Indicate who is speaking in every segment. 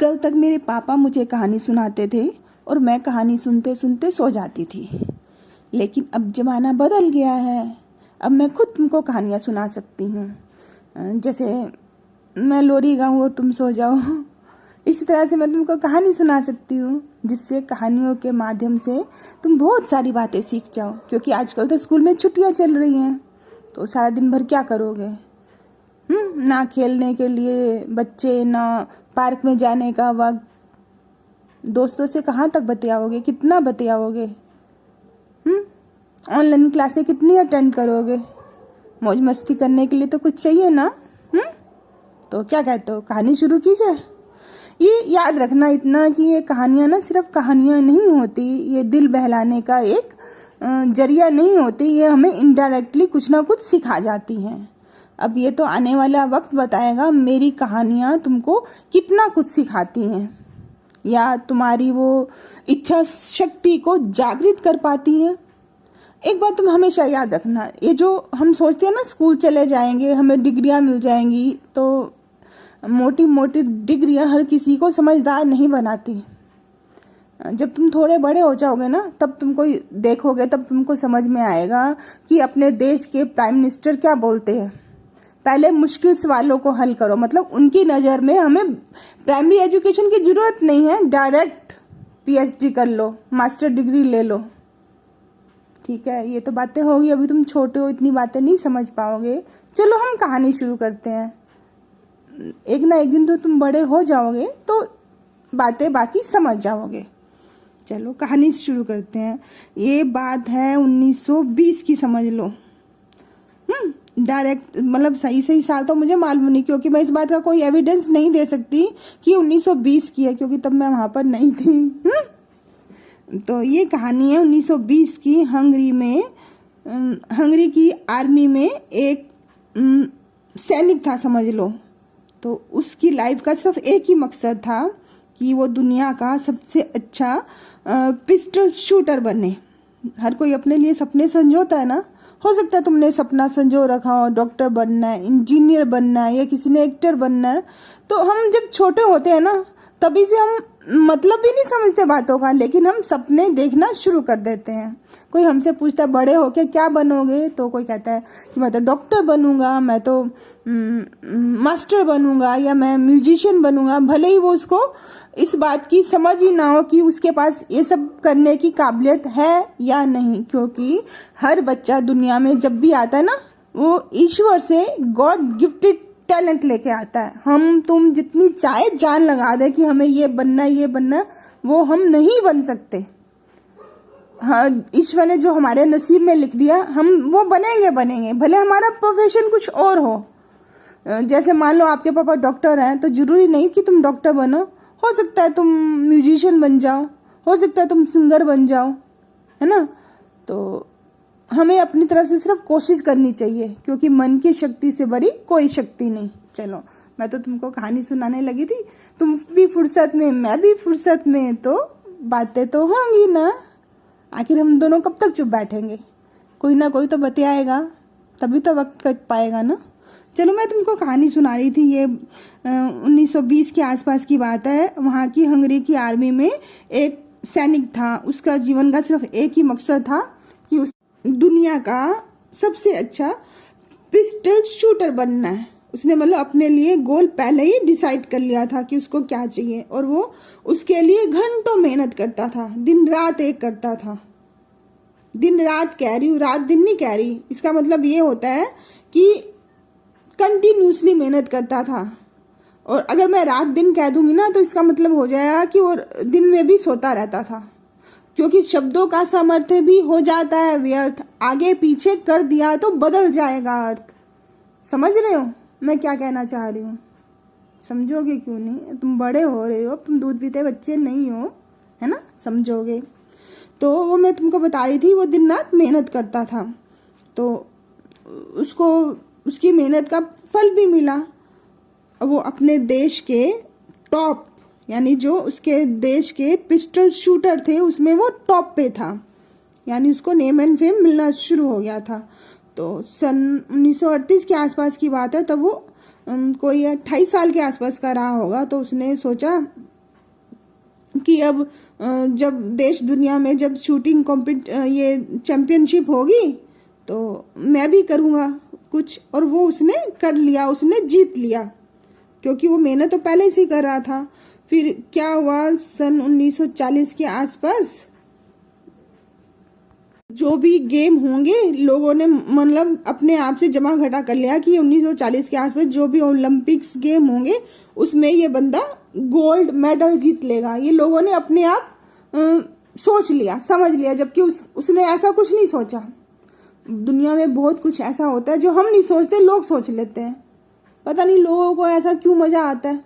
Speaker 1: कल तक मेरे पापा मुझे कहानी सुनाते थे और मैं कहानी सुनते सुनते सो जाती थी। लेकिन अब ज़माना बदल गया है। अब मैं खुद तुमको कहानियाँ सुना सकती हूँ। जैसे मैं लोरी गाऊँ और तुम सो जाओ, इसी तरह से मैं तुमको कहानी सुना सकती हूँ, जिससे कहानियों के माध्यम से तुम बहुत सारी बातें सीख जाओ। क्योंकि आजकल तो स्कूल में छुट्टियाँ चल रही हैं, तो सारा दिन भर क्या करोगे? ना खेलने के लिए बच्चे, ना पार्क में जाने का वक्त, दोस्तों से कहाँ तक बतियाओगे, कितना बतियाओगे? ऑनलाइन क्लासें कितनी अटेंड करोगे? मौज मस्ती करने के लिए तो कुछ चाहिए ना। तो क्या कहते हो, कहानी शुरू की जाए? ये याद रखना इतना कि ये कहानियाँ ना सिर्फ कहानियाँ नहीं होती, ये दिल बहलाने का एक जरिया नहीं होती, ये हमें इनडायरेक्टली कुछ ना कुछ सिखा जाती हैं। अब ये तो आने वाला वक्त बताएगा मेरी कहानियाँ तुमको कितना कुछ सिखाती हैं, या तुम्हारी वो इच्छा शक्ति को जागृत कर पाती है। एक बात तुम हमेशा याद रखना, ये जो हम सोचते हैं ना स्कूल चले जाएंगे हमें डिग्रियाँ मिल जाएंगी, तो मोटी मोटी डिग्रियाँ हर किसी को समझदार नहीं बनाती। जब तुम थोड़े बड़े हो जाओगे ना, तब तुमको देखोगे, तब तुमको समझ में आएगा कि अपने देश के प्राइम मिनिस्टर क्या बोलते हैं। पहले मुश्किल सवालों को हल करो, मतलब उनकी नज़र में हमें प्राइमरी एजुकेशन की ज़रूरत नहीं है, डायरेक्ट पीएचडी कर लो, मास्टर डिग्री ले लो। ठीक है, ये तो बातें होगी, अभी तुम छोटे हो, इतनी बातें नहीं समझ पाओगे। चलो हम कहानी शुरू करते हैं। एक ना एक दिन तो तुम बड़े हो जाओगे तो बातें बाकी समझ जाओगे। चलो कहानी शुरू करते हैं। ये बात है 1920 की, समझ लो। डायरेक्ट मतलब सही साल तो मुझे मालूम नहीं, क्योंकि मैं इस बात का कोई एविडेंस नहीं दे सकती कि 1920 की है, क्योंकि तब मैं वहाँ पर नहीं थी। तो ये कहानी है 1920 की। हंगरी की आर्मी में एक सैनिक था, समझ लो। तो उसकी लाइफ का सिर्फ एक ही मकसद था कि वो दुनिया का सबसे अच्छा पिस्टल शूटर बने। हर कोई अपने लिए सपने संजोता है ना। हो सकता है तुमने सपना संजो रखा हो, डॉक्टर बनना है, इंजीनियर बनना है, या किसी ने एक्टर बनना है। तो हम जब छोटे होते हैं ना, तभी से हम मतलब भी नहीं समझते बातों का, लेकिन हम सपने देखना शुरू कर देते हैं। कोई हमसे पूछता है बड़े होके क्या बनोगे, तो कोई कहता है कि मैं तो डॉक्टर बनूंगा, मैं तो मास्टर बनूंगा, या मैं म्यूजिशियन बनूंगा। भले ही वो उसको इस बात की समझ ही ना हो कि उसके पास ये सब करने की काबिलियत है या नहीं, क्योंकि हर बच्चा दुनिया में जब भी आता है ना, वो ईश्वर से गॉड गिफ्टेड टैलेंट लेके आता है। हम तुम जितनी चाहे जान लगा दे कि हमें ये बनना है, ये बनना है, वो हम नहीं बन सकते। हाँ, ईश्वर ने जो हमारे नसीब में लिख दिया, हम वो बनेंगे, भले हमारा प्रोफेशन कुछ और हो। जैसे मान लो आपके पापा डॉक्टर हैं, तो जरूरी नहीं कि तुम डॉक्टर बनो। हो सकता है तुम म्यूजिशियन बन जाओ, हो सकता है तुम सिंगर बन जाओ, है ना। तो हमें अपनी तरफ से सिर्फ कोशिश करनी चाहिए, क्योंकि मन की शक्ति से बड़ी कोई शक्ति नहीं। चलो, मैं तो तुमको कहानी सुनाने लगी थी, तुम भी फुर्सत में, मैं भी फुर्सत में, तो बातें तो होंगी ना। आखिर हम दोनों कब तक चुप बैठेंगे? कोई ना कोई तो बतियाएगा, तभी तो वक्त कट पाएगा ना। चलो, मैं तुमको कहानी सुना रही थी। ये 1920 के आसपास की बात है। वहाँ की हंगरी की आर्मी में एक सैनिक था। उसका जीवन का सिर्फ एक ही मकसद था कि उस दुनिया का सबसे अच्छा पिस्टल शूटर बनना है। उसने मतलब अपने लिए गोल पहले ही डिसाइड कर लिया था कि उसको क्या चाहिए, और वो उसके लिए घंटों मेहनत करता था, दिन रात एक करता था। दिन रात कह रही हूँ, रात दिन नहीं कह रही। इसका मतलब ये होता है कि कंटिन्यूसली मेहनत करता था। और अगर मैं रात दिन कह दूंगी ना, तो इसका मतलब हो जाएगा कि वो दिन में भी सोता रहता था, क्योंकि शब्दों का सामर्थ्य भी हो जाता है व्यर्थ। आगे पीछे कर दिया तो बदल जाएगा अर्थ। समझ रहे हो मैं क्या कहना चाह रही हूँ? समझोगे क्यों नहीं? तुम बड़े हो रहे हो, तुम दूध पीते बच्चे नहीं हो, है ना, समझोगे। तो वो मैं तुमको बता रही थी, वो दिन रात मेहनत करता था, तो उसको उसकी मेहनत का फल भी मिला। वो अपने देश के टॉप, यानी जो उसके देश के पिस्टल शूटर थे, उसमें वो टॉप पे था, यानी उसको नेम एंड फेम मिलना शुरू हो गया था। तो सन 1938 के आसपास की बात है, तब वो कोई 28 साल के आसपास का रहा होगा। तो उसने सोचा कि अब जब देश दुनिया में जब शूटिंग ये चैंपियनशिप होगी तो मैं भी करूँगा कुछ। और वो उसने कर लिया, उसने जीत लिया, क्योंकि वो मेहनत तो पहले से ही कर रहा था। फिर क्या हुआ, सन 1940 के आसपास जो भी गेम होंगे लोगों ने मतलब अपने आप से जमा घटा कर लिया कि 1940 के आसपास जो भी ओलंपिक्स गेम होंगे उसमें ये बंदा गोल्ड मेडल जीत लेगा। ये लोगों ने अपने आप सोच लिया, समझ लिया, जबकि उसने ऐसा कुछ नहीं सोचा। दुनिया में बहुत कुछ ऐसा होता है जो हम नहीं सोचते, लोग सोच लेते हैं। पता नहीं लोगों को ऐसा क्यों मजा आता है,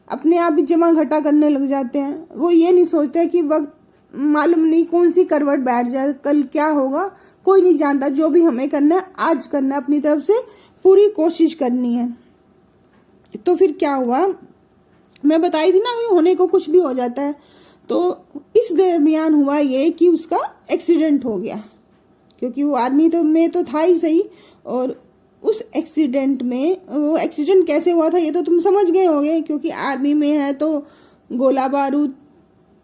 Speaker 1: अपने आप ही जमा घटा करने लग जाते हैं। वो ये नहीं सोचते कि वक्त मालूम नहीं कौन सी करवट बैठ जाए, कल क्या होगा कोई नहीं जानता। जो भी हमें करना है आज करना है, अपनी तरफ से पूरी कोशिश करनी है। तो फिर क्या हुआ, मैं बताई थी ना कि होने को कुछ भी हो जाता है। तो इस दरमियान हुआ ये कि उसका एक्सीडेंट हो गया, क्योंकि वो आर्मी में तो था ही सही। और उस एक्सीडेंट में, वो एक्सीडेंट कैसे हुआ था ये तो तुम समझ गए होगे, क्योंकि आर्मी में है तो गोला बारूद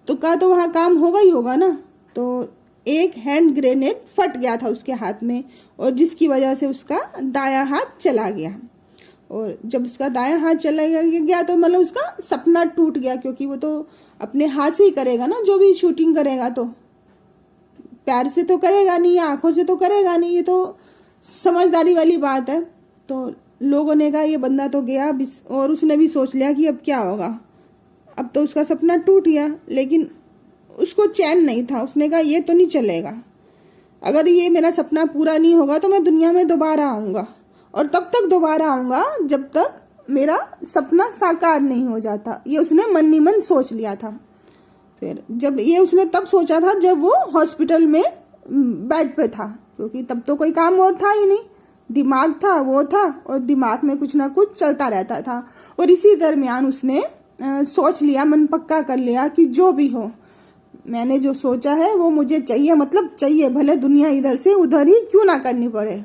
Speaker 1: तो का तो वहाँ काम होगा ही होगा ना। तो एक हैंड ग्रेनेड फट गया था उसके हाथ में, और जिसकी वजह से उसका दायां हाथ चला गया। और जब उसका दायां हाथ चला गया तो मतलब उसका सपना टूट गया, क्योंकि वो तो अपने हाथ से ही करेगा ना जो भी शूटिंग करेगा, तो पैर से तो करेगा नहीं, आंखों से तो करेगा नहीं। ये तो समझदारी वाली बात है। तो लोगों ने कहा ये बंदा तो गया, और उसने भी सोच लिया कि अब क्या होगा, अब तो उसका सपना टूट गया। लेकिन उसको चैन नहीं था, उसने कहा ये तो नहीं चलेगा, अगर ये मेरा सपना पूरा नहीं होगा तो मैं दुनिया में दोबारा आऊंगा, और तब तक दोबारा आऊंगा जब तक मेरा सपना साकार नहीं हो जाता। ये उसने मन ही मन सोच लिया था। फिर जब ये उसने तब सोचा था जब वो हॉस्पिटल में बेड पे था, क्योंकि तब तो कोई काम और था ही नहीं, दिमाग था वो था, और दिमाग में कुछ ना कुछ चलता रहता था। और इसी दरमियान उसने सोच लिया, मन पक्का कर लिया कि जो भी हो मैंने जो सोचा है वो मुझे चाहिए, मतलब चाहिए, भले दुनिया इधर से उधर ही क्यों ना करनी पड़े।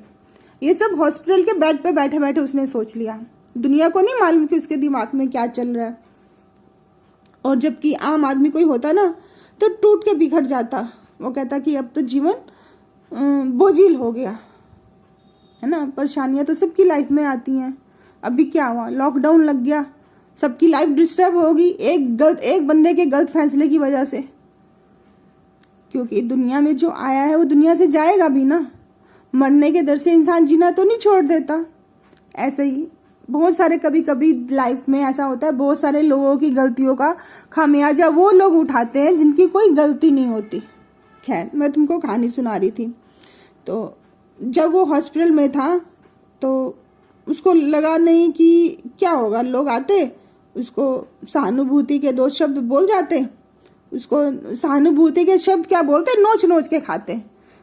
Speaker 1: ये सब हॉस्पिटल के बेड पे बैठे बैठे उसने सोच लिया। दुनिया को नहीं मालूम कि उसके दिमाग में क्या चल रहा है। और जबकि आम आदमी कोई होता ना तो टूट के बिखर जाता, वो कहता कि अब तो जीवन बोझिल हो गया है ना। परेशानियां तो सबकी लाइफ में आती हैं। अभी क्या हुआ, लॉकडाउन लग गया, सबकी लाइफ डिस्टर्ब होगी एक बंदे के गलत फैसले की वजह से। क्योंकि दुनिया में जो आया है वो दुनिया से जाएगा भी ना, मरने के डर से इंसान जीना तो नहीं छोड़ देता। ऐसे ही बहुत सारे कभी कभी लाइफ में ऐसा होता है, बहुत सारे लोगों की गलतियों का खामियाजा वो लोग उठाते हैं जिनकी कोई गलती नहीं होती। खैर, मैं तुमको कहानी सुना रही थी। तो जब वो हॉस्पिटल में था तो उसको लगा नहीं कि क्या होगा, लोग आते उसको सहानुभूति के 2 शब्द बोल जाते, उसको सहानुभूति के शब्द क्या बोलते, नोच नोच के खाते,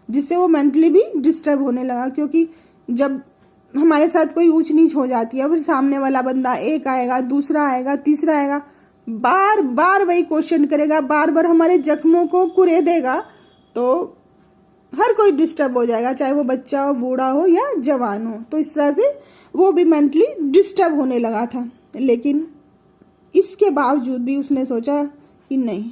Speaker 1: जिससे वो मेंटली भी डिस्टर्ब होने लगा। क्योंकि जब हमारे साथ कोई ऊंच नीच हो जाती है, फिर सामने वाला बंदा एक आएगा, दूसरा आएगा, तीसरा आएगा, बार बार वही क्वेश्चन करेगा, बार बार हमारे जख्मों को कुरेदेगा, तो हर कोई डिस्टर्ब हो जाएगा, चाहे वो बच्चा हो, बूढ़ा हो या जवान हो। तो इस तरह से वो भी मेंटली डिस्टर्ब होने लगा था। लेकिन इसके बावजूद भी उसने सोचा कि नहीं,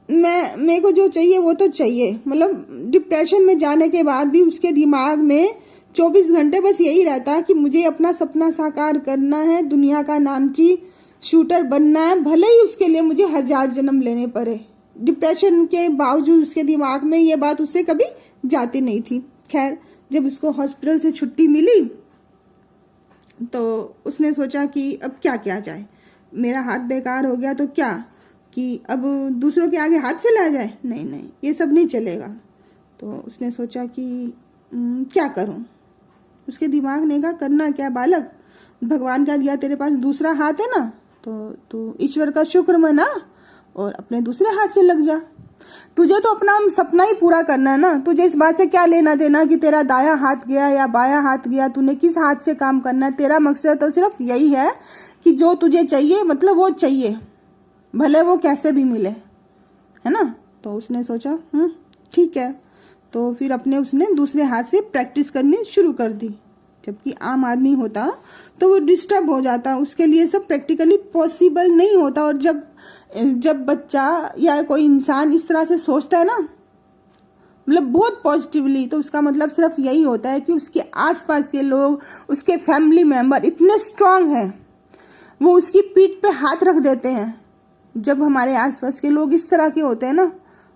Speaker 1: मेरे को जो चाहिए वो तो चाहिए। मतलब डिप्रेशन में जाने के बाद भी उसके दिमाग में 24 घंटे बस यही रहता कि मुझे अपना सपना साकार करना है, दुनिया का नामची शूटर बनना है, भले ही उसके लिए मुझे 1000 जन्म लेने पड़े। डिप्रेशन के बावजूद उसके दिमाग में ये बात उससे कभी जाती नहीं थी। खैर, जब उसको हॉस्पिटल से छुट्टी मिली तो उसने सोचा कि अब क्या किया जाए, मेरा हाथ बेकार हो गया तो क्या, कि अब दूसरों के आगे हाथ फैलाया जाए, नहीं नहीं ये सब नहीं चलेगा। तो उसने सोचा कि क्या करूं। उसके दिमाग ने कहा, करना क्या बालक, भगवान का दिया तेरे पास दूसरा हाथ है ना, तो तू ईश्वर का शुक्र मना और अपने दूसरे हाथ से लग जा। तुझे तो अपना सपना ही पूरा करना है ना, तुझे इस बात से क्या लेना देना कि तेरा दायां हाथ गया या बायां हाथ गया, तूने किस हाथ से काम करना है। तेरा मकसद तो सिर्फ यही है कि जो तुझे चाहिए, मतलब वो चाहिए, भले वो कैसे भी मिले, है ना। तो उसने सोचा ठीक है। तो फिर उसने दूसरे हाथ से प्रैक्टिस करनी शुरू कर दी। जबकि आम आदमी होता तो वो डिस्टर्ब हो जाता, उसके लिए सब प्रैक्टिकली पॉसिबल नहीं होता। और जब बच्चा या कोई इंसान इस तरह से सोचता है ना, मतलब बहुत पॉजिटिवली, तो उसका मतलब सिर्फ यही होता है कि उसके आसपास के लोग, उसके फैमिली मेंबर इतने स्ट्रांग हैं, वो उसकी पीठ पे हाथ रख देते हैं। जब हमारे आसपास के लोग इस तरह के होते हैं ना,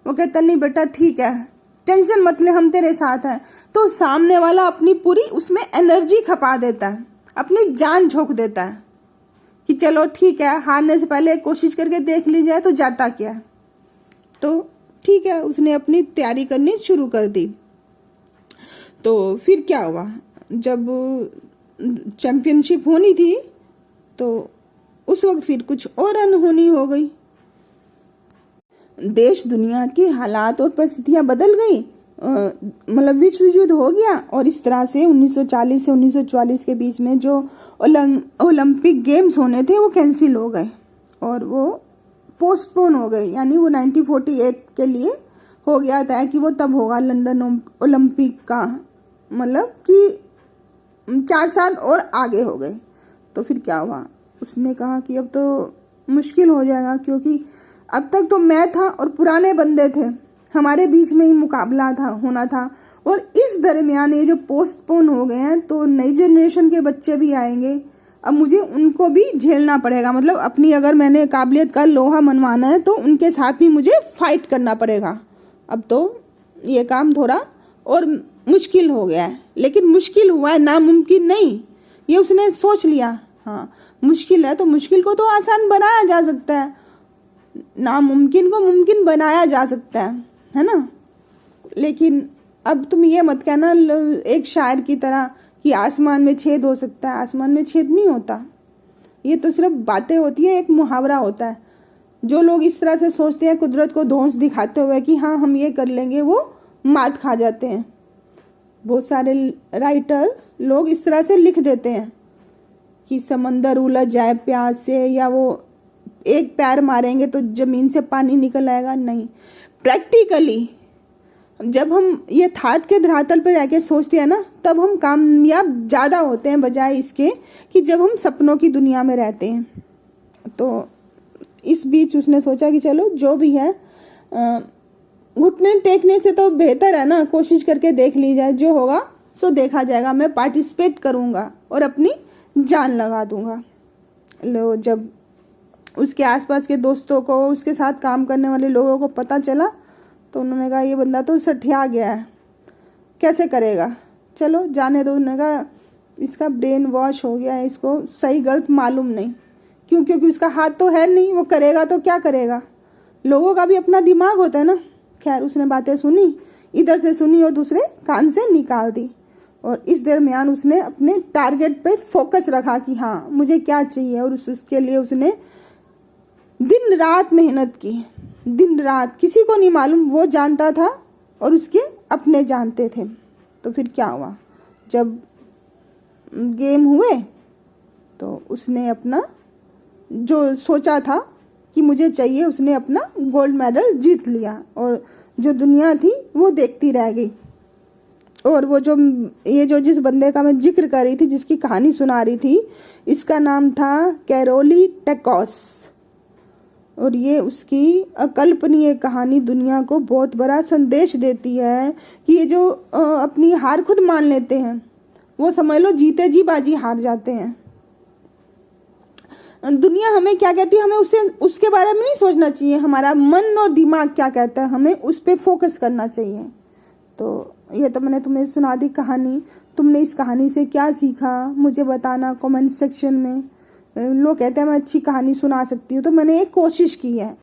Speaker 1: वो कहते हैं नहीं बेटा ठीक है, टेंशन मत ले, हम तेरे साथ हैं, तो सामने वाला अपनी पूरी उसमें एनर्जी खपा देता है, अपनी जान झोंक देता है कि चलो ठीक है, हारने से पहले कोशिश करके देख ली जाए तो जाता क्या है। तो ठीक है, उसने अपनी तैयारी करनी शुरू कर दी। तो फिर क्या हुआ, जब चैंपियनशिप होनी थी तो उस वक्त फिर कुछ और अनहोनी हो गई। देश दुनिया के हालात और परिस्थितियां बदल गई, मतलब विश्व युद्ध हो गया, और इस तरह से 1940 से 1944 के बीच में जो ओलंपिक गेम्स होने थे वो कैंसिल हो गए और वो पोस्टपोन हो गए। यानी वो 1948 के लिए हो गया था कि वो तब होगा लंदन ओलंपिक का, मतलब कि 4 साल और आगे हो गए। तो फिर क्या हुआ, उसने कहा कि अब तो मुश्किल हो जाएगा, क्योंकि अब तक तो मैं था और पुराने बंदे थे, हमारे बीच में ही मुकाबला होना था, और इस दरमियान ये जो पोस्टपोन हो गए हैं तो नई जनरेशन के बच्चे भी आएंगे, अब मुझे उनको भी झेलना पड़ेगा। मतलब अपनी अगर मैंने काबिलियत का लोहा मनवाना है तो उनके साथ भी मुझे फाइट करना पड़ेगा। अब तो ये काम थोड़ा और मुश्किल हो गया है, लेकिन मुश्किल हुआ है, नामुमकिन नहीं, ये उसने सोच लिया। हाँ, मुश्किल है तो मुश्किल को तो आसान बनाया जा सकता है, नामुमकिन को मुमकिन बनाया जा सकता है ना। लेकिन अब तुम ये मत कहना एक शायर की तरह कि आसमान में छेद हो सकता है, आसमान में छेद नहीं होता, ये तो सिर्फ बातें होती है, एक मुहावरा होता है। जो लोग इस तरह से सोचते हैं कुदरत को धौंस दिखाते हुए कि हाँ हम ये कर लेंगे, वो मात खा जाते हैं। बहुत सारे राइटर लोग इस तरह से लिख देते हैं कि समंदर उलझ जाए प्यास से, या वो एक पैर मारेंगे तो जमीन से पानी निकल आएगा। नहीं, प्रैक्टिकली जब हम ये थाट के धरातल पर रहकर सोचते हैं ना, तब हम कामयाब ज़्यादा होते हैं बजाय इसके कि जब हम सपनों की दुनिया में रहते हैं। तो इस बीच उसने सोचा कि चलो जो भी है, घुटने टेकने से तो बेहतर है ना, कोशिश करके देख ली जाए, जो होगा सो देखा जाएगा, मैं पार्टिसिपेट करूँगा और अपनी जान लगा दूंगा। लो, जब उसके आसपास के दोस्तों को, उसके साथ काम करने वाले लोगों को पता चला तो उन्होंने कहा ये बंदा तो सठिया गया है, कैसे करेगा, चलो जाने दो। उन्होंने कहा इसका ब्रेन वॉश हो गया है, इसको सही गलत मालूम नहीं, क्योंकि उसका हाथ तो है नहीं, वो करेगा तो क्या करेगा, लोगों का भी अपना दिमाग होता है ना। खैर, उसने बातें सुनी, इधर से सुनी और दूसरे कान से निकाल दी, और इस दरमियान उसने अपने टारगेट पे फोकस रखा कि हाँ मुझे क्या चाहिए, और उसके लिए उसने दिन रात मेहनत की, दिन रात, किसी को नहीं मालूम, वो जानता था और उसके अपने जानते थे। तो फिर क्या हुआ, जब गेम हुए तो उसने अपना जो सोचा था कि मुझे चाहिए, उसने अपना गोल्ड मेडल जीत लिया, और जो दुनिया थी वो देखती रह गई। और वो जो जिस बंदे का मैं जिक्र कर रही थी, जिसकी कहानी सुना रही थी, इसका नाम था कैरोली टेकोस, और ये उसकी अकल्पनीय कहानी दुनिया को बहुत बड़ा संदेश देती है कि ये जो अपनी हार खुद मान लेते हैं, वो समझ लो जीते जी बाजी हार जाते हैं। दुनिया हमें क्या कहती है, हमें उसके बारे में नहीं सोचना चाहिए, हमारा मन और दिमाग क्या कहता है, हमें उस पर फोकस करना चाहिए। तो ये तो मैंने तुम्हें सुना दी कहानी, तुमने इस कहानी से क्या सीखा मुझे बताना कमेंट सेक्शन में। लोग कहते हैं मैं अच्छी कहानी सुना सकती हूँ, तो मैंने एक कोशिश की है।